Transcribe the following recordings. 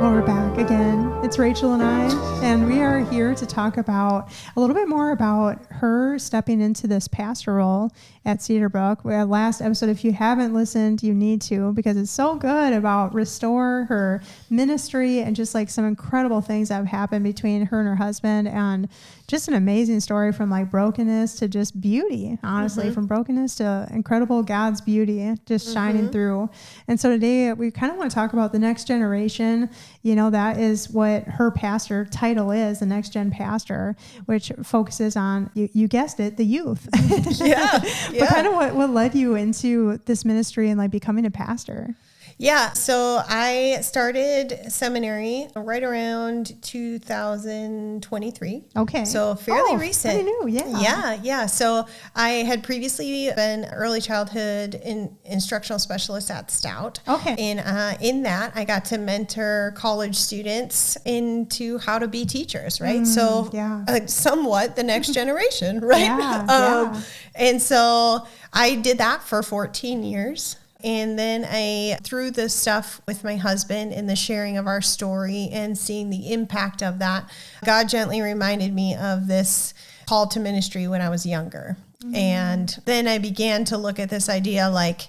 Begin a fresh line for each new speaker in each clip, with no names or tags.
Well, we're back again. It's Rachel and I, and we are here to talk about a little bit more about her stepping into this pastor role at Cedarbrook. Last episode, if you haven't listened, you need to, because it's so good about restore her ministry and just like some incredible things that have happened between her and her husband, and just an amazing story from like brokenness to just beauty, honestly, from brokenness to incredible God's beauty just shining through. And so today we kind of want to talk about the next generation. You know, that is what her pastor title is, the next gen pastor, which focuses on, you guessed it, the youth. But kind of what led you into this ministry and like becoming a pastor?
Yeah, so I started seminary right around 2023.
Okay.
So fairly recent.
Pretty new,
Yeah. So I had previously been early childhood instructional specialist at Stout.
Okay.
And in that, I got to mentor college students into how to be teachers, right? Somewhat the next generation, right? And so I did that for 14 years. And then through this stuff with my husband and the sharing of our story and seeing the impact of that, God gently reminded me of this call to ministry when I was younger. And then I began to look at this idea like,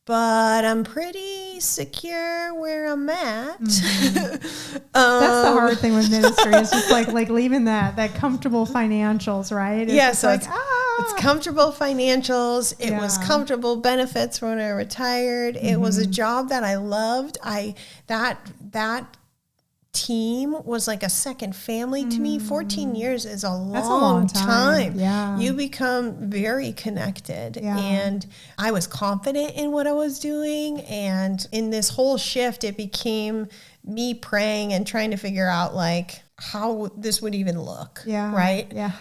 but I'm pretty secure where I'm at.
That's the hard thing with ministry. It's just like leaving that comfortable financials, right?
It's it's comfortable financials. It was comfortable benefits when I retired. It was a job that I loved. That team was like a second family to me. 14 years is a long time.
Yeah.
You become very connected. And I was confident in what I was doing. And in this whole shift, it became me praying and trying to figure out like how this would even look. Right?
Yeah.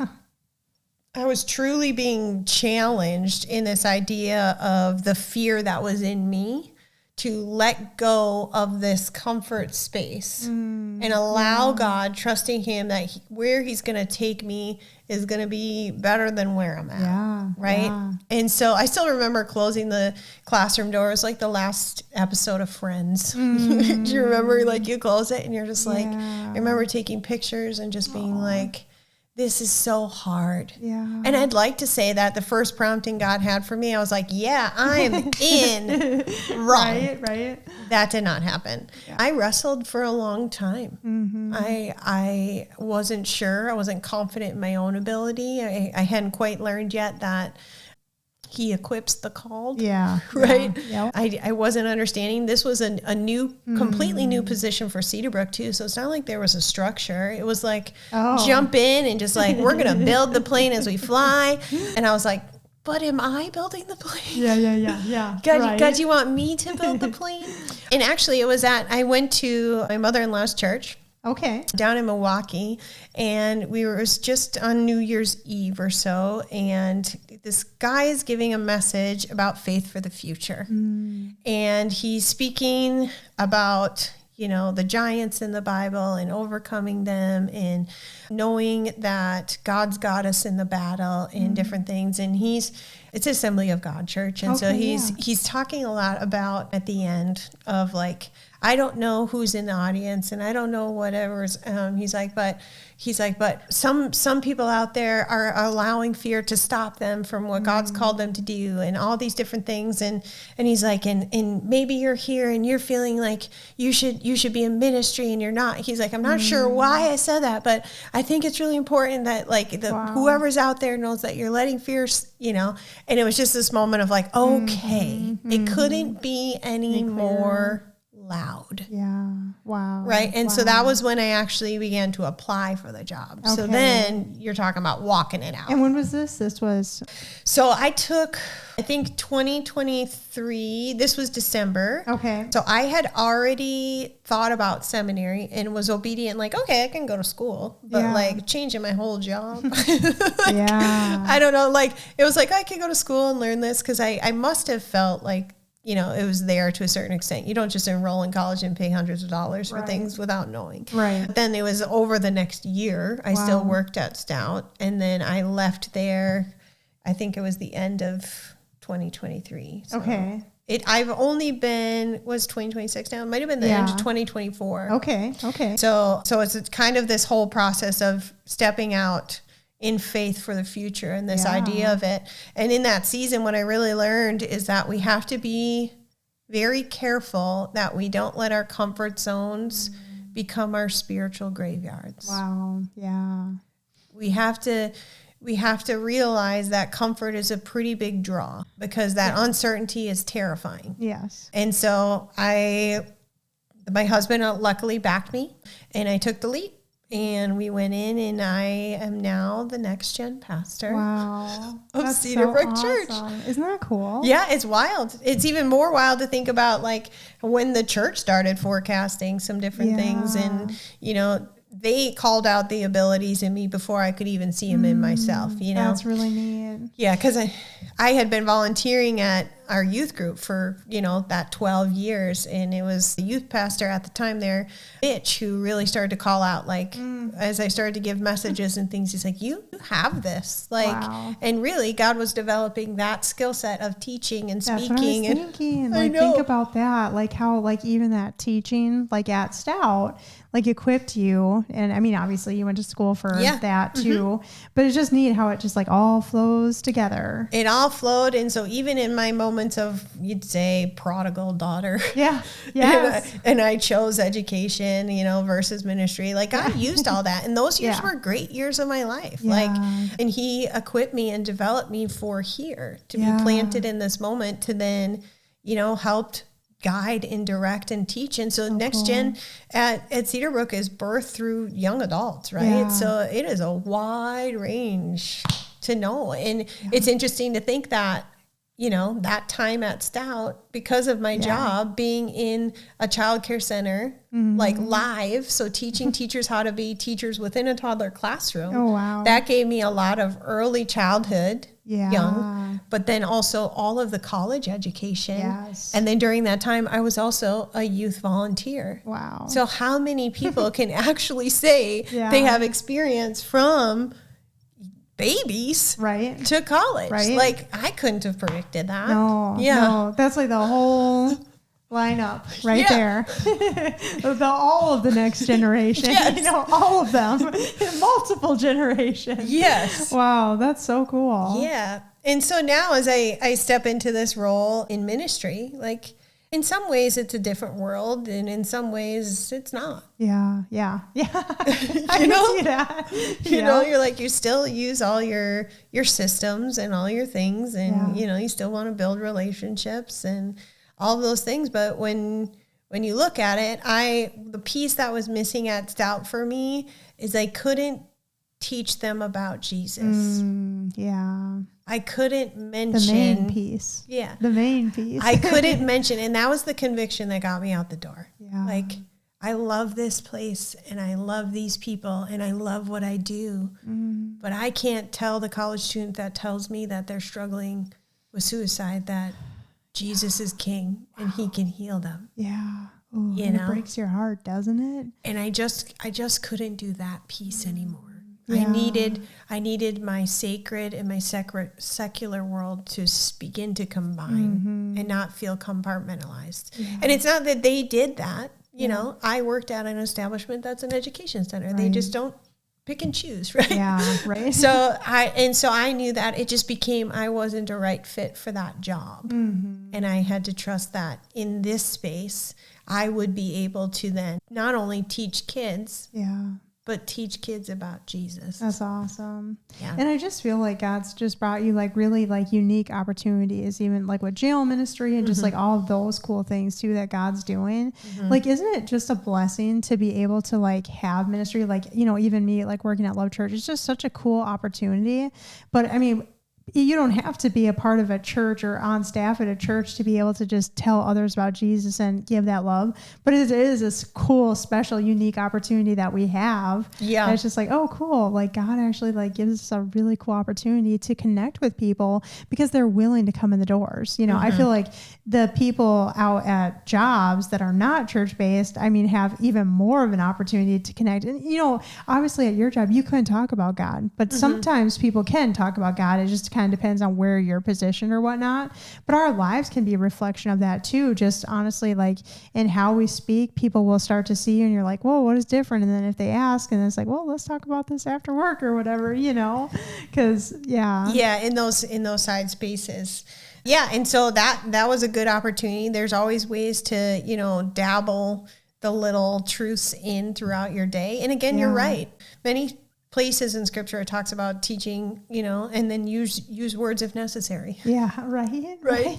I was truly being challenged in this idea of the fear that was in me to let go of this comfort space and allow God, trusting him that where he's going to take me is going to be better than where I'm at. Right. Yeah. And so I still remember closing the classroom doors, like the last episode of Friends. Do you remember, like, you close it and you're just like, I remember taking pictures and just being like, this is so hard. And I'd like to say that the first prompting God had for me, I was like, I'm in. Wrong. Right. That did not happen. I wrestled for a long time. I wasn't sure. I wasn't confident in my own ability. I hadn't quite learned yet that he equips the called. Right. I wasn't understanding. This was a new, completely new position for Cedarbrook too. So it's not like there was a structure. It was like, jump in and just like, we're going to build the plane as we fly. And I was like, but am I building the plane?
Yeah.
God, you want me to build the plane? And actually I went to my mother-in-law's church.
Okay.
Down in Milwaukee, and we were just on New Year's Eve or so, and this guy is giving a message about faith for the future. And he's speaking about, you know, the giants in the Bible and overcoming them and knowing that God's got us in the battle and different things. And it's Assembly of God Church. And so he's talking a lot about at the end of like, I don't know who's in the audience and I don't know whatever's, he's like, but some people out there are allowing fear to stop them from what God's called them to do and all these different things. And he's like, and maybe you're here and you're feeling like you should be in ministry and you're not. He's like, I'm not sure why I said that, but I think it's really important that like whoever's out there knows that you're letting fear, you know. And it was just this moment of like, okay, it couldn't be any more loud.
Wow.
Right. And so that was when I actually began to apply for the job. Okay. So then you're talking about walking it out.
And when was this?
So I took, I think 2023, this was December.
Okay.
So I had already thought about seminary and was obedient, like, okay, I can go to school, but like changing my whole job. I don't know. Like, it was like, I could go to school and learn this. Cause I must have felt like, you know, it was there to a certain extent. You don't just enroll in college and pay hundreds of dollars for things without knowing.
Right.
But then it was over the next year. I still worked at Stout. And then I left there, I think it was the end of 2023. So.
Okay.
I've only been, was 2026 now? It might have been the end of 2024.
Okay.
So it's kind of this whole process of stepping out in faith for the future and this idea of it. And in that season, what I really learned is that we have to be very careful that we don't let our comfort zones become our spiritual graveyards.
Wow. Yeah.
We have to realize that comfort is a pretty big draw because that uncertainty is terrifying.
Yes.
And so my husband luckily backed me, and I took the leap, and we went in, and I am now the next gen pastor.
Wow.
Of Cedarbrook Church.
Isn't that cool?
Yeah, it's wild. It's even more wild to think about like when the church started forecasting some different things, and they called out the abilities in me before I could even see them in myself,
That's really neat.
Yeah, because I had been volunteering at our youth group for, that 12 years. And it was the youth pastor at the time there, Mitch, who really started to call out, like, as I started to give messages and things, he's like, you have this. Like,
wow.
And really, God was developing that skill set of teaching and speaking.
That's what I was thinking. Like, think about that. Like, how, like, even that teaching, like, at Stout, like, equipped you. And, I mean, obviously, you went to school for that, too. But it's just neat how it just, like, all flows together.
It all flowed. And so even in my moments of, you'd say, prodigal daughter.
Yeah. Yes.
and I chose education, versus ministry. Like, I used all that. And those years were great years of my life.
Yeah.
Like, and he equipped me and developed me for here to be planted in this moment to then, helped guide and direct and teach. And so next gen at Cedarbrook is birthed through young adults, right?
Yeah.
So it is a wide range to know. And it's interesting to think that, that time at Stout, because of my job being in a childcare center, like live, so teaching teachers how to be teachers within a toddler classroom.
Oh, wow.
That gave me a lot of early childhood, young, but then also all of the college education.
Yes.
And then during that time, I was also a youth volunteer.
Wow.
So how many people can actually say they have experience from babies to college?
Right.
Like, I couldn't have predicted that.
No, that's like the whole lineup there. All of the next generation, all of them, multiple generations.
Yes.
Wow, that's so cool.
Yeah. And so now as I step into this role in ministry, like, in some ways it's a different world, and in some ways it's not.
Yeah. I
You know?
can see that.
You're like, you still use all your systems and all your things, and you still want to build relationships and all of those things. But when you look at it, the piece that was missing at Stout for me is I couldn't teach them about Jesus. I couldn't mention
the main piece.
Yeah.
The main piece.
I couldn't mention, and that was the conviction that got me out the door.
Yeah.
Like, I love this place, and I love these people, and I love what I do. But I can't tell the college student that tells me that they're struggling with suicide that Jesus is king and he can heal them.
Yeah. Ooh, it breaks your heart, doesn't it?
And I just couldn't do that piece anymore.
Yeah.
I needed my sacred and my secular world to begin to combine and not feel compartmentalized. Yeah. And it's not that they did that. I worked at an establishment that's an education center. Right. They just don't pick and choose, right?
Yeah, right.
So I knew that it just became, I wasn't a right fit for that job. And I had to trust that in this space, I would be able to then not only teach kids, but teach kids about Jesus.
That's awesome.
Yeah.
And I just feel like God's just brought you like really like unique opportunities, even like with jail ministry and just like all of those cool things too that God's doing. Like, isn't it just a blessing to be able to like have ministry? Like, even me like working at Love Church, it's just such a cool opportunity. But I mean, you don't have to be a part of a church or on staff at a church to be able to just tell others about Jesus and give that love. But it is this cool, special, unique opportunity that we have. Yeah. And it's just like, oh, cool. Like, God actually like gives us a really cool opportunity to connect with people because they're willing to come in the doors. I feel like the people out at jobs that are not church-based, I mean, have even more of an opportunity to connect. And, obviously at your job, you couldn't talk about God, but sometimes people can talk about God. It just kind of depends on where you're positioned or whatnot. But our lives can be a reflection of that too. Just honestly, like in how we speak, people will start to see you and you're like, whoa, what is different? And then if they ask, and it's like, well, let's talk about this after work or whatever, you know, because
in those side spaces. Yeah. And so that was a good opportunity. There's always ways to, you know, dabble the little truths in throughout your day. And again, you're right. Many places in scripture it talks about teaching, you know, and then use words if necessary.
Yeah. Right.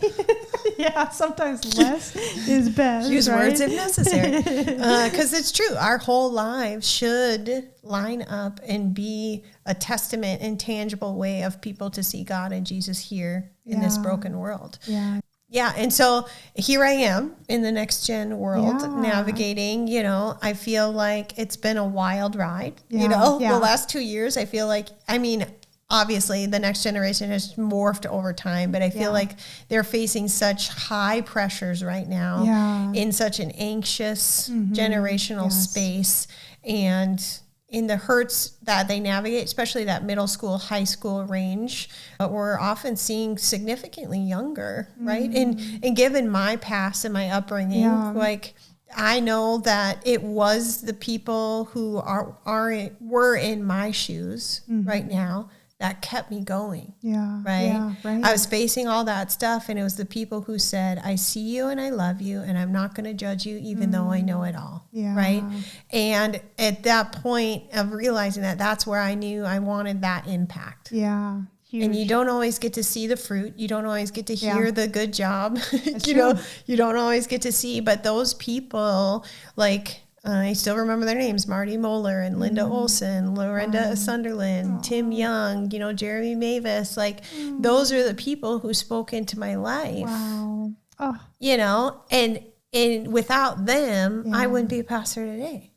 Yeah. Sometimes less is best.
Use words if necessary. Because it's true. Our whole lives should line up and be a testament and tangible way of people to see God and Jesus here in this broken world.
Yeah.
Yeah. And so here I am in the next gen world navigating, you know, I feel like it's been a wild ride, you know, the last 2 years. I feel like, I mean, obviously the next generation has morphed over time, but I feel like they're facing such high pressures right now in such an anxious generational space. And in the hurts that they navigate, especially that middle school, high school range, we're often seeing significantly younger, right? And given my past and my upbringing, like I know that it was the people who were in my shoes right now that kept me going. Right?
Yeah, right.
I was facing all that stuff, and it was the people who said, I see you and I love you, and I'm not going to judge you even though I know it all. Right? And at that point of realizing that, that's where I knew I wanted that impact.
Yeah. Huge.
And you don't always get to see the fruit. You don't always get to hear the good job. You know, you don't always get to see, but those people, like, I still remember their names, Marty Moeller and Linda Olson, Lorinda Sunderland, Tim Young, you know, Jeremy Mavis. Like, those are the people who spoke into my life. You know, and without them, I wouldn't be a pastor today.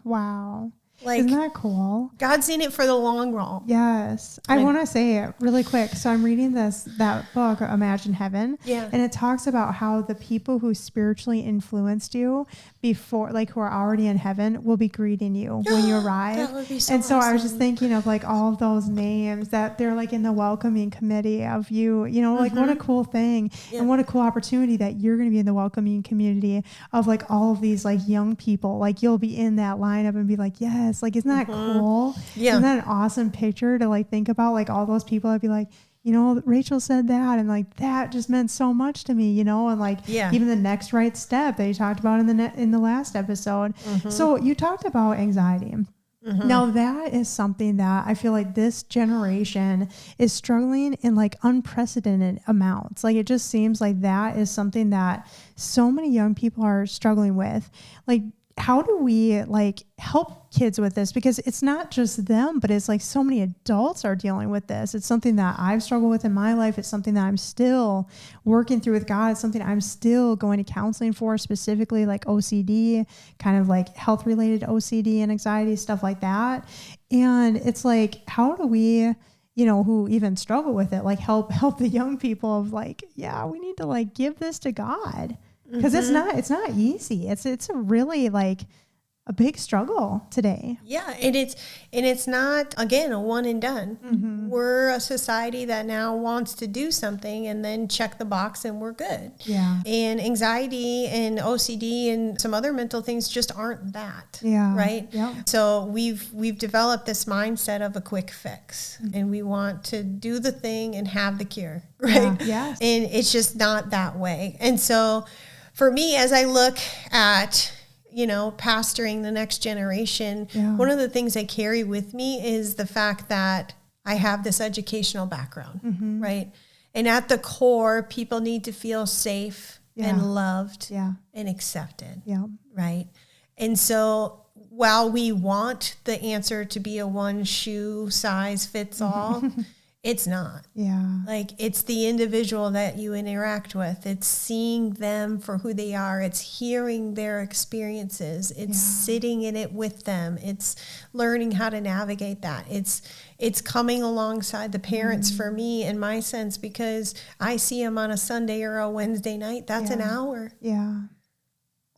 Wow.
Like,
isn't that cool?
God's in it for the long haul.
Yes. I want to say it really quick. So I'm reading that book, Imagine Heaven. And it talks about how the people who spiritually influenced you before, like who are already in heaven, will be greeting you when you arrive.
That would be so
so
awesome.
I was just thinking of like all of those names that they're like in the welcoming committee of you, you know, like what a cool thing and what a cool opportunity that you're going to be in the welcoming community of like all of these like young people. Like you'll be in that lineup and be like, yes, like, isn't that cool? Isn't that an awesome picture to like think about? Like all those people, I'd be like, you know, Rachel said that, and like that just meant so much to me, you know, and like even the next right step that you talked about in the last episode. So you talked about anxiety. Now that is something that I feel like this generation is struggling in like unprecedented amounts. Like it just seems like that is something that so many young people are struggling with. Like, how do we like help kids with this? Because it's not just them, but it's like so many adults are dealing with this. It's something that I've struggled with in my life. It's something that I'm still working through with God. It's something I'm still going to counseling for, specifically like OCD, kind of like health related OCD and anxiety, stuff like that. And it's like, how do we, you know, who even struggle with it, like help the young people of like, we need to like give this to God. Because it's not easy. It's a really like a big struggle today.
Yeah, and it's not, again, a one and done. We're a society that now wants to do something and then check the box and we're good. And anxiety and OCD and some other mental things just aren't that. Right? So we've developed this mindset of a quick fix, and we want to do the thing and have the cure, right? And it's just not that way. And so for me, as I look at, you know, pastoring the next generation, one of the things I carry with me is the fact that I have this educational background, right? And at the core, people need to feel safe and loved and accepted, right? And so while we want the answer to be a one shoe size fits all, it's not. Like, it's the individual that you interact with. It's seeing them for who they are. It's hearing their experiences. It's sitting in it with them. It's learning how to navigate that. It's coming alongside the parents for me, in my sense, because I see them on a Sunday or a Wednesday night. That's an hour.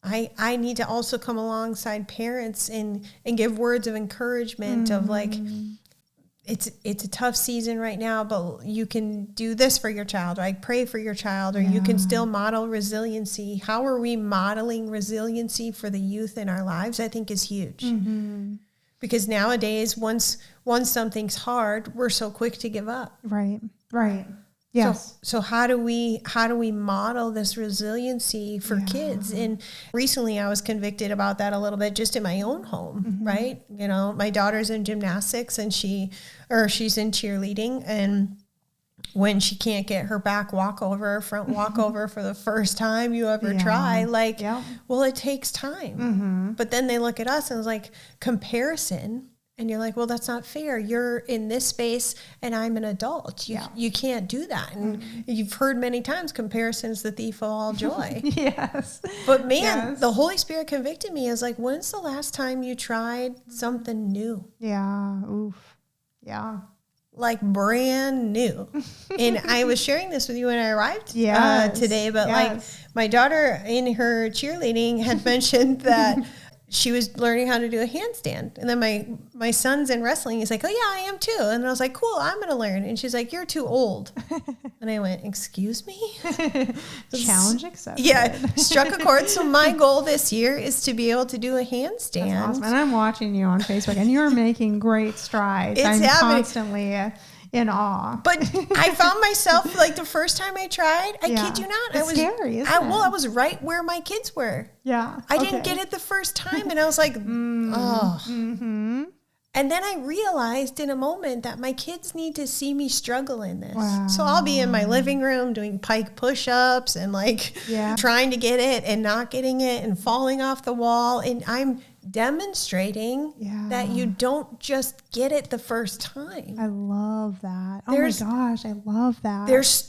I need to also come alongside parents and give words of encouragement of like, it's a tough season right now, but you can do this for your child. Like pray for your child, or you can still model resiliency. How are we modeling resiliency for the youth in our lives? I think is huge. Because nowadays, once something's hard, we're so quick to give up.
Right. Yes.
So how do we model this resiliency for kids? And recently I was convicted about that a little bit just in my own home, right? You know, my daughter's in gymnastics and she's in cheerleading, and when she can't get her back walkover, front walkover for the first time you ever try, like, well, it takes time. But then they look at us and it's like comparison. And you're like, well, that's not fair. You're in this space and I'm an adult. You can't do that. And you've heard many times, comparison is the thief of all joy.
Yes.
But man, the Holy Spirit convicted me. As like, when's the last time you tried something new?
Yeah. Oof. Yeah.
Like brand new. And I was sharing this with you when I arrived today, but like my daughter in her cheerleading had mentioned that she was learning how to do a handstand. And then my son's in wrestling. He's like, oh yeah, I am too. And I was like, cool, I'm going to learn. And she's like, you're too old. And I went, excuse me?
Challenge accepted.
Yeah, struck a chord. So my goal this year is to be able to do a handstand.
That's awesome. And I'm watching you on Facebook and you're making great strides. I'm constantly in awe.
But I found myself, like the first time I tried, I kid you not,
it's scary, isn't it?
Well, I was right where my kids were.
Yeah.
I didn't get it the first time, and I was like, oh. And then I realized in a moment that my kids need to see me struggle in this.
Wow.
So I'll be in my living room doing pike push-ups and like trying to get it and not getting it and falling off the wall. And I'm demonstrating that you don't just get it the first time.
I love that. Oh my gosh, I love that.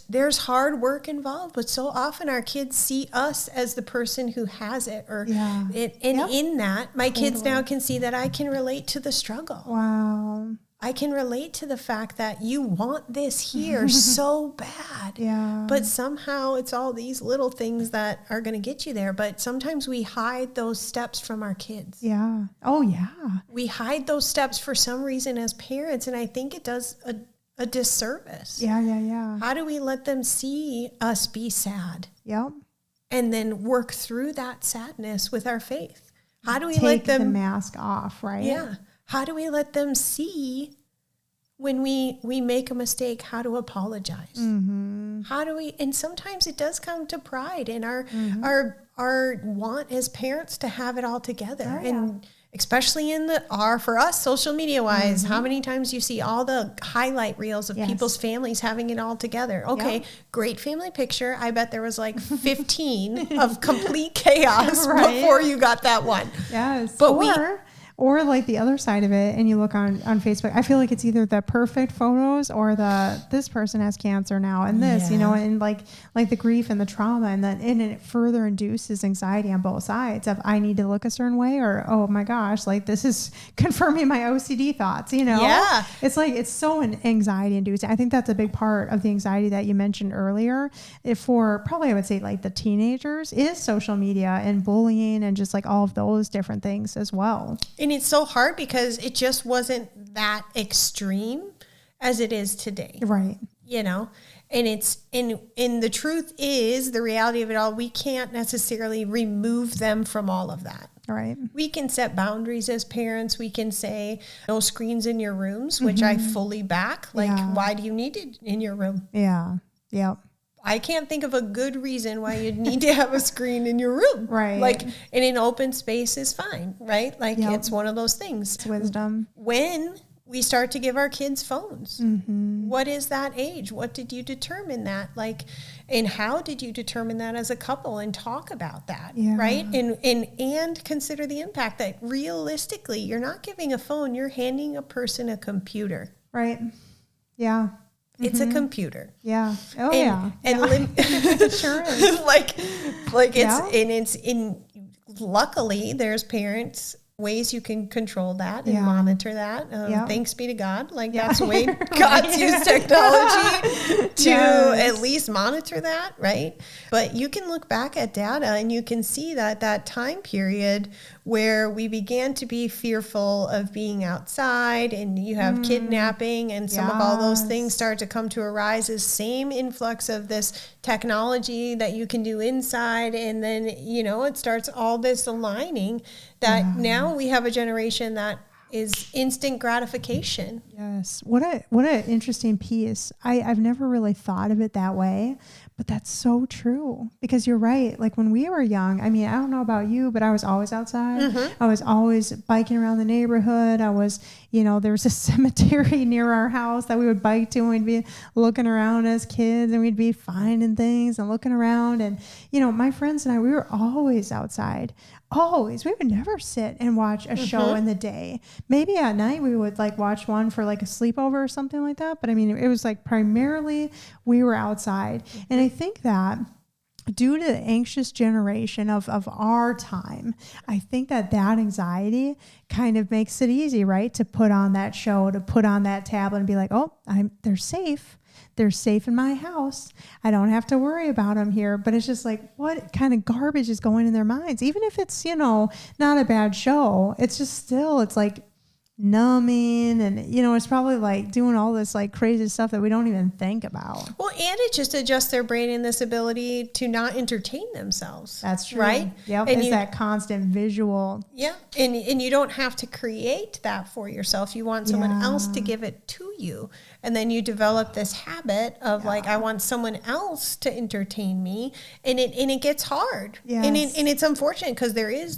There's hard work involved, but so often our kids see us as the person who has it, or in that, my kids now can see that I can relate to the struggle.
Wow.
I can relate to the fact that you want this here so bad.
Yeah.
But somehow it's all these little things that are going to get you there. But sometimes we hide those steps from our kids.
Yeah. Oh, yeah.
We hide those steps for some reason as parents. And I think it does a disservice.
Yeah.
How do we let them see us be sad?
Yep.
And then work through that sadness with our faith? How do we
let
let them...
the mask off, right?
Yeah. How do we let them see when we make a mistake, how to apologize? How do we, and sometimes it does come to pride and our want as parents to have it all together. And especially for us, social media wise, how many times you see all the highlight reels of people's families having it all together. Okay, great family picture. I bet there was like 15 of complete chaos before you got that one.
Yes. But or like the other side of it, and you look on Facebook, I feel like it's either the perfect photos or this person has cancer now and this, you know, and like the grief and the trauma, and it further induces anxiety on both sides of I need to look a certain way, or, oh my gosh, like this is confirming my OCD thoughts, you know?
Yeah.
It's like, it's so anxiety inducing. I think that's a big part of the anxiety that you mentioned earlier. For probably, I would say like the teenagers, is social media and bullying and just like all of those different things as well.
And it's so hard because it just wasn't that extreme as it is today.
Right.
You know, and it's in the truth is the reality of it all. We can't necessarily remove them from all of that.
Right.
We can set boundaries as parents. We can say no screens in your rooms, which I fully back. Like, why do you need it in your room?
Yeah. Yep.
I can't think of a good reason why you'd need to have a screen in your room.
Right.
Like, in an open space is fine, right? Like, it's one of those things.
It's wisdom.
When we start to give our kids phones, what is that age? What did you determine that? Like, and how did you determine that as a couple, and talk about that, right? And consider the impact that realistically, you're not giving a phone, you're handing a person a computer.
Right. Yeah.
It's a computer.
Yeah. Oh, and
it sure is. like it's, and it's luckily there's parents ways you can control that and monitor that. Thanks be to God. Like that's the way
Right.
God's used technology to at least monitor that, right? But you can look back at data and you can see that time period where we began to be fearful of being outside, and you have kidnapping and some of all those things start to come to arise, this same influx of this technology that you can do inside. And then, it starts all this aligning that now we have a generation that is instant gratification.
Yes. What a interesting piece. I've never really thought of it that way, but that's so true, because you're right. Like when we were young, I mean, I don't know about you, but I was always outside. I was always biking around the neighborhood. I was, there was a cemetery near our house that we would bike to, and we'd be looking around as kids, and we'd be finding things and looking around. And, my friends and I, we were always outside. Always. We would never sit and watch a show in the day. Maybe at night we would like watch one for like a sleepover or something like that. But I mean, it was like primarily we were outside. And I think that due to the anxious generation of our time, I think that anxiety kind of makes it easy, right? To put on that show, to put on that tablet and be like, oh, they're safe. They're safe in my house. I don't have to worry about them here. But it's just like, what kind of garbage is going in their minds? Even if it's, not a bad show, it's just still, it's like numbing, and it's probably like doing all this like crazy stuff that we don't even think about.
Well, and it just adjusts their brain in this ability to not entertain themselves.
That's true.
Right?
Yep. And it's that constant visual.
Yeah. And you don't have to create that for yourself. You want someone else to give it to you. And then you develop this habit of like, I want someone else to entertain me. And it gets hard.
Yes.
And it's unfortunate because there is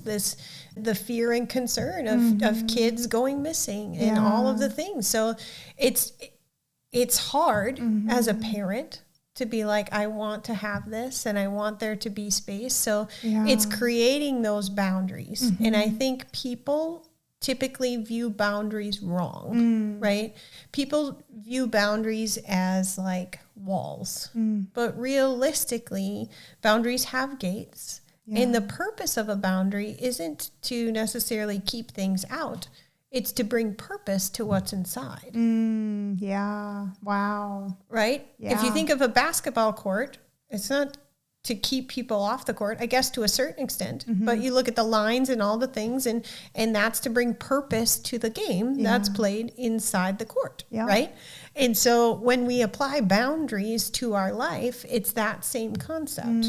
the fear and concern of kids going missing and all of the things. So it's hard as a parent to be like, I want to have this and I want there to be space. So it's creating those boundaries. And I think people typically view boundaries wrong, right? People view boundaries as like walls, but realistically, boundaries have gates. Yeah. And the purpose of a boundary isn't to necessarily keep things out. It's to bring purpose to what's inside.
Yeah. Wow.
Right?
Yeah.
If you think of a basketball court, it's not to keep people off the court, I guess to a certain extent, but you look at the lines and all the things, and that's to bring purpose to the game that's played inside the court, right? And so when we apply boundaries to our life, it's that same concept.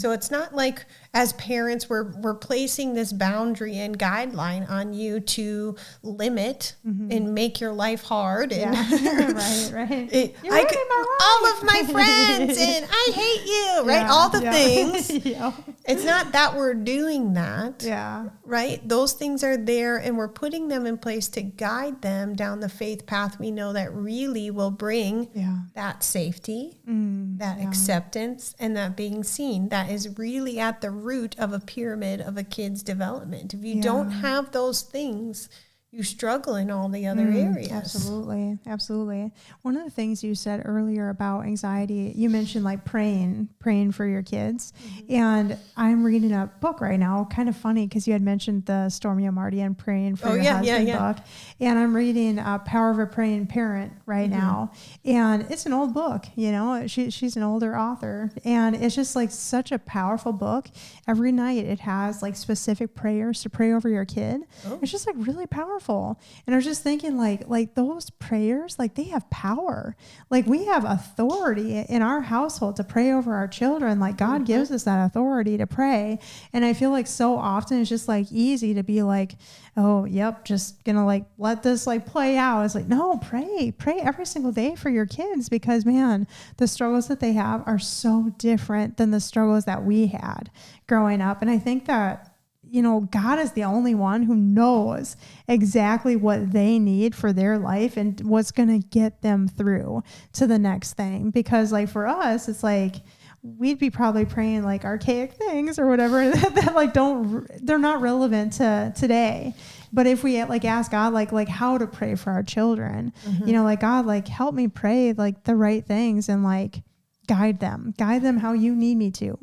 So it's not like as parents, we're placing this boundary and guideline on you to limit and make your life hard. And
right.
All of my friends and I hate you, right? All the things. It's not that we're doing that, right? Those things are there, and we're putting them in place to guide them down the faith path we know that really will bring that safety, that acceptance, and that being seen. That is really at the root of a pyramid of a kid's development. If you don't have those things, you struggle in all the other areas.
Absolutely. One of the things you said earlier about anxiety, you mentioned like praying for your kids. And I'm reading a book right now, kind of funny because you had mentioned the Stormy O'Marty and praying for your husband book. And I'm reading Power of a Praying Parent right now. And it's an old book, she's an older author. And it's just like such a powerful book. Every night it has like specific prayers to pray over your kid. It's just like really powerful. And I was just thinking like those prayers, like they have power. Like we have authority in our household to pray over our children. Like God gives us that authority to pray. And I feel like so often it's just like easy to be like, oh, yep, just gonna like let this like play out. It's like, no, pray every single day for your kids, because man, the struggles that they have are so different than the struggles that we had growing up. And I think that God is the only one who knows exactly what they need for their life and what's going to get them through to the next thing. Because like for us, it's like, we'd be probably praying like archaic things or whatever that like they're not relevant to today. But if we like ask God, like how to pray for our children, like God, like help me pray like the right things and like guide them how you need me to.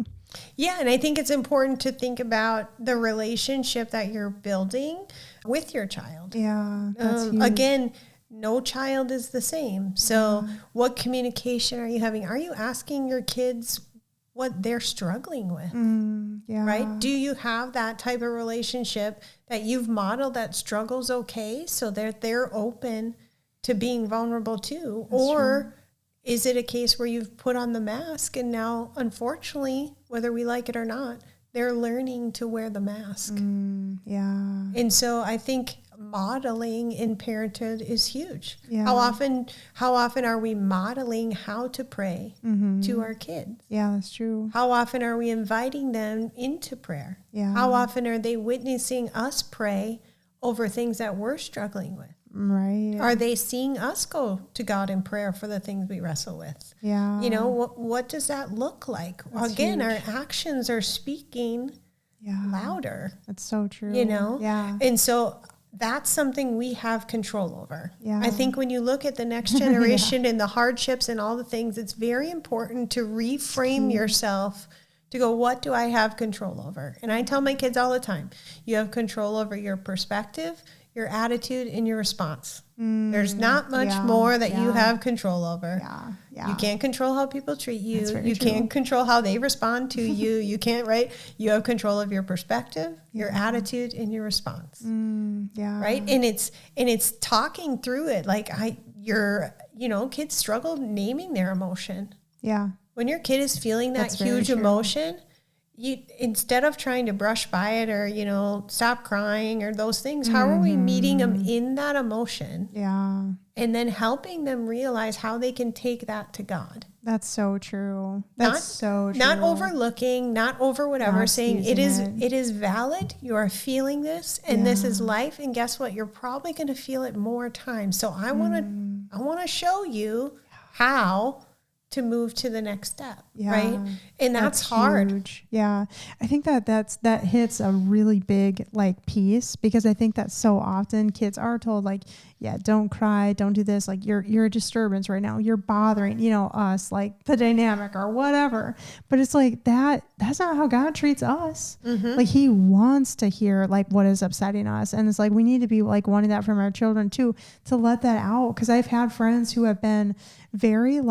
Yeah, and I think it's important to think about the relationship that you're building with your child.
Yeah, that's huge.
Again, no child is the same. So what communication are you having? Are you asking your kids what they're struggling with? Right? Do you have that type of relationship that you've modeled that struggle's okay so that they're open to being vulnerable too?
That's
or
true.
Is it a case where you've put on the mask and now, unfortunately, whether we like it or not, they're learning to wear the mask?
Yeah.
And so I think modeling in parenthood is huge.
Yeah.
How often are we modeling how to pray to our kids?
Yeah, that's true.
How often are we inviting them into prayer?
Yeah.
How often are they witnessing us pray over things that we're struggling with?
Right.
Are they seeing us go to God in prayer for the things we wrestle with?
Yeah.
You know, what does that look like?
That's
Again,
huge.
our actions are speaking louder.
That's so true.
You know?
Yeah.
And so that's something we have control over.
Yeah.
I think when you look at the next generation and the hardships and all the things, it's very important to reframe yourself to go, what do I have control over? And I tell my kids all the time, you have control over your perspective, your attitude, and your response. There's not much more that you have control over. You can't control how people treat you. You can't control how they respond to you. You can't, right? You have control of your perspective, your attitude, and your response. Right? And it's talking through it. Like kids struggle naming their emotion.
Yeah.
When your kid is feeling that huge emotion, you, instead of trying to brush by it or, stop crying or those things, how are we meeting them in that emotion?
Yeah.
And then helping them realize how they can take that to God.
That's so true. That's so true.
Not overlooking, not over whatever, saying it is valid. You are feeling this and this is life. And guess what? You're probably going to feel it more times. So I want to show you how to move to the next step, right? And that's hard.
Huge. Yeah. I think that hits a really big piece, because I think that so often kids are told don't cry, don't do this. You're a disturbance right now. You're bothering, us, the dynamic or whatever. But it's that's not how God treats us. He wants to hear what is upsetting us. And it's we need to be wanting that from our children too, to let that out. Cause I've had friends who have been very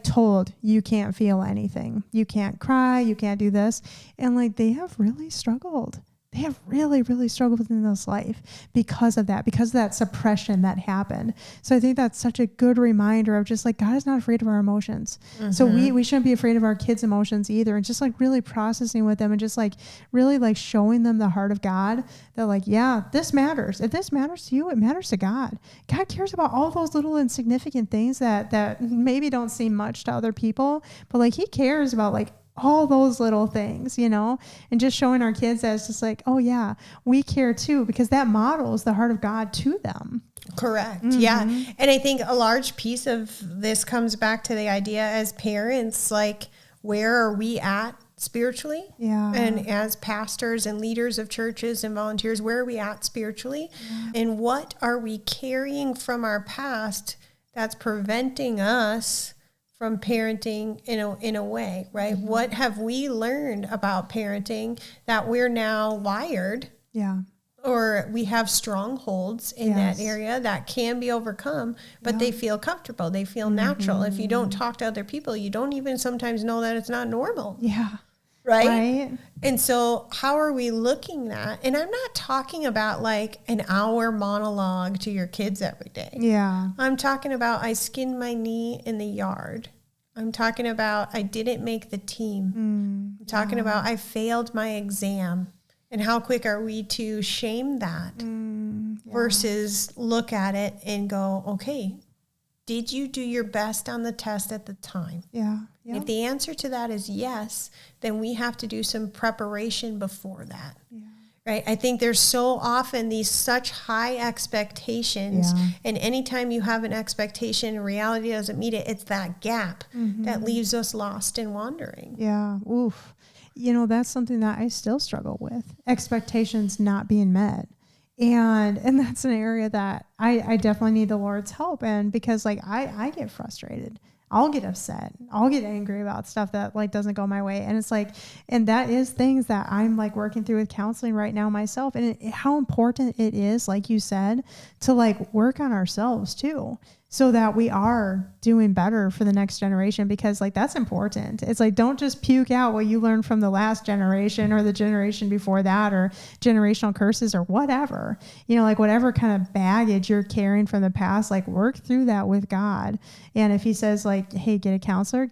told you can't feel anything, you can't cry, you can't do this, and they have really struggled. They have really, really struggled in this life because of that suppression that happened. So I think that's such a good reminder of just God is not afraid of our emotions. So we shouldn't be afraid of our kids' emotions either. And just really processing with them and just really showing them the heart of God that this matters. If this matters to you, it matters to God. God cares about all those little insignificant things that maybe don't seem much to other people, but he cares about all those little things, and just showing our kids that it's just oh yeah, we care too, because that models the heart of God to them.
Correct. Yeah. And I think a large piece of this comes back to the idea as parents, where are we at spiritually? Yeah. And as pastors and leaders of churches and volunteers, where are we at spiritually? Yeah. And what are we carrying from our past that's preventing us from parenting in a way, right? What have we learned about parenting that we're now wired? Yeah. Or we have strongholds in that area that can be overcome, but they feel comfortable. They feel natural. If you don't talk to other people, you don't even sometimes know that it's not normal. Yeah. Right? And so how are we looking at, and I'm not talking about an hour monologue to your kids every day. Yeah. I'm talking about I skinned my knee in the yard. I'm talking about I didn't make the team. I'm talking about I failed my exam. And how quick are we to shame that versus look at it and go, okay, did you do your best on the test at the time? Yeah. If the answer to that is yes, then we have to do some preparation before that. Yeah. Right? I think there's so often these such high expectations, and anytime you have an expectation and reality doesn't meet it, it's that gap that leaves us lost and wandering. Yeah. Oof. That's something that I still struggle with, expectations not being met. And that's an area that I definitely need the Lord's help in, because I get frustrated.
I'll get upset. I'll get angry about stuff that like doesn't go my way. And it's like, and that is things that I'm like working through with counseling right now myself. And how important it is, like you said, to like work on ourselves too, so that we are doing better for the next generation, because like that's important. It's like, don't just puke out what you learned from the last generation or the generation before that, or generational curses or whatever, you know, like whatever kind of baggage you're carrying from the past, like work through that with God. And if he says like, hey, get a counselor,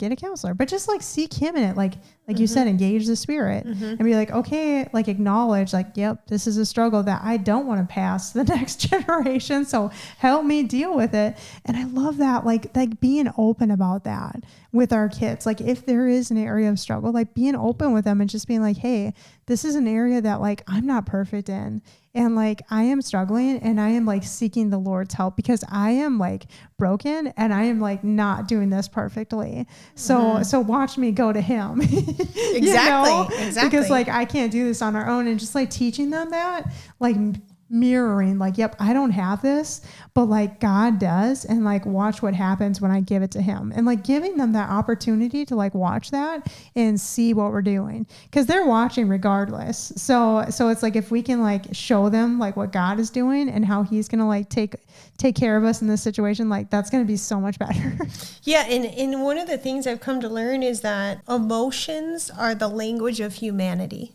but just like seek him in it. Like you said, engage the Spirit and be like, okay, like acknowledge like, yep, this is a struggle that I don't want to pass to the next generation. So help me deal with it. And I love that, like being open about that with our kids. Like if there is an area of struggle, like being open with them and just being like, hey, this is an area that like I'm not perfect in. And like, I am struggling and I am like seeking the Lord's help, because I am like broken and I am like not doing this perfectly. So watch me go to him.
Exactly. Exactly.
Because like, I can't do this on our own. And just like teaching them that, like mirroring, like, yep, I don't have this, but like God does. And like, watch what happens when I give it to him, and like giving them that opportunity to like watch that and see what we're doing, because they're watching regardless. So it's like, if we can like show them like what God is doing and how he's going to like take care of us in this situation, like that's going to be so much better.
Yeah. And one of the things I've come to learn is that emotions are the language of humanity.